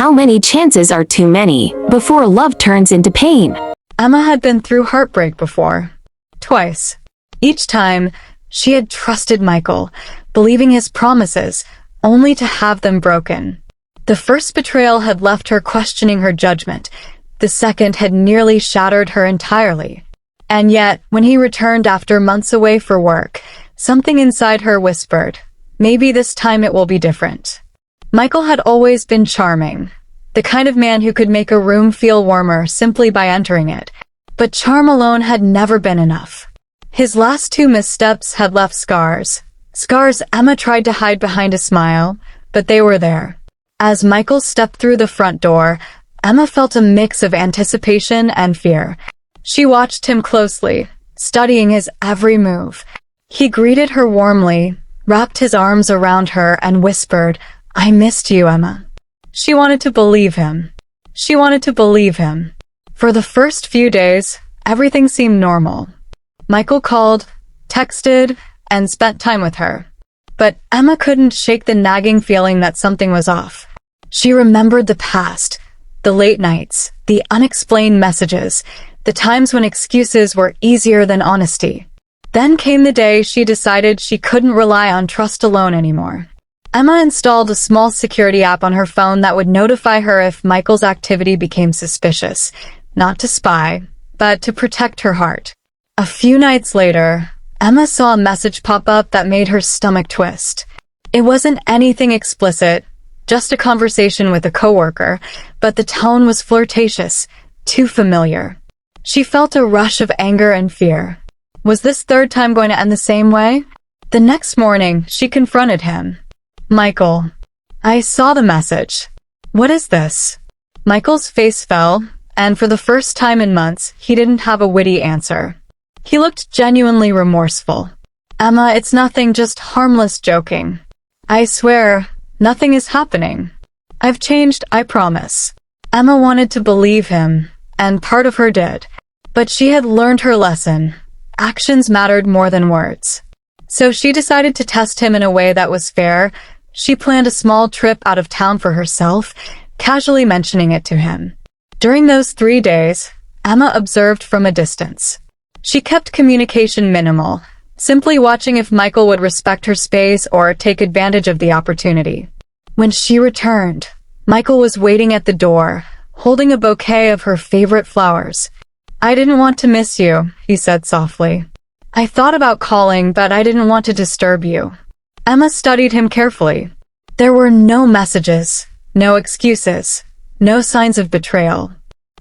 How many chances are too many before love turns into pain? Emma had been through heartbreak before. Twice. Each time, she had trusted Michael, believing his promises, only to have them broken. The first betrayal had left her questioning her judgment. The second had nearly shattered her entirely. And yet, when he returned after months away for work, something inside her whispered, maybe this time it will be different. Michael had always been charming, the kind of man who could make a room feel warmer simply by entering it. But charm alone had never been enough. His last two missteps had left scars. Scars Emma tried to hide behind a smile, but they were there. As Michael stepped through the front door, Emma felt a mix of anticipation and fear. She watched him closely, studying his every move. He greeted her warmly, wrapped his arms around her, and whispered, "I missed you, Emma." She wanted to believe him. She wanted to believe him. For the first few days, everything seemed normal. Michael called, texted, and spent time with her. But Emma couldn't shake the nagging feeling that something was off. She remembered the past, the late nights, the unexplained messages, the times when excuses were easier than honesty. Then came the day she decided she couldn't rely on trust alone anymore. Emma installed a small security app on her phone that would notify her if Michael's activity became suspicious, not to spy, but to protect her heart. A few nights later, Emma saw a message pop up that made her stomach twist. It wasn't anything explicit, just a conversation with a coworker, but the tone was flirtatious, too familiar. She felt a rush of anger and fear. Was this third time going to end the same way? The next morning, she confronted him. "Michael, I saw the message. What is this?" Michael's face fell, and for the first time in months, he didn't have a witty answer. He looked genuinely remorseful. "Emma, it's nothing, just harmless joking. I swear, nothing is happening. I've changed, I promise." Emma wanted to believe him, and part of her did. But she had learned her lesson. Actions mattered more than words. So she decided to test him in a way that was fair. She planned a small trip out of town for herself, casually mentioning it to him. During those 3 days, Emma observed from a distance. She kept communication minimal, simply watching if Michael would respect her space or take advantage of the opportunity. When she returned, Michael was waiting at the door, holding a bouquet of her favorite flowers. "I didn't want to miss you," he said softly. "I thought about calling, but I didn't want to disturb you." Emma studied him carefully. There were no messages, no excuses, no signs of betrayal.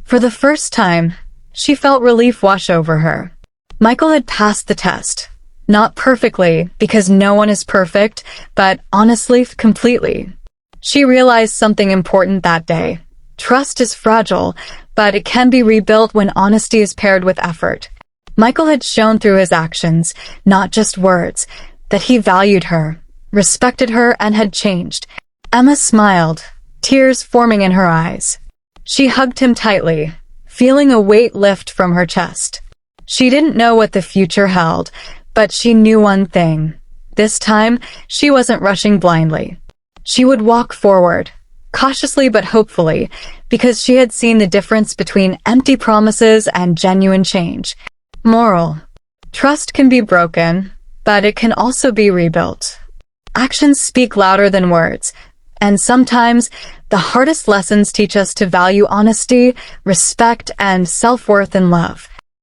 For the first time, she felt relief wash over her. Michael had passed the test. Not perfectly, because no one is perfect, but honestly, completely. She realized something important that day. Trust is fragile, but it can be rebuilt when honesty is paired with effort. Michael had shown through his actions, not just words, that he valued her, respected her, and had changed. Emma smiled, tears forming in her eyes. She hugged him tightly, feeling a weight lift from her chest. She didn't know what the future held, but she knew one thing. This time, she wasn't rushing blindly. She would walk forward, cautiously but hopefully, because she had seen the difference between empty promises and genuine change. Moral: trust can be broken, but it can also be rebuilt. Actions speak louder than words, and sometimes the hardest lessons teach us to value honesty, respect, and self-worth in love.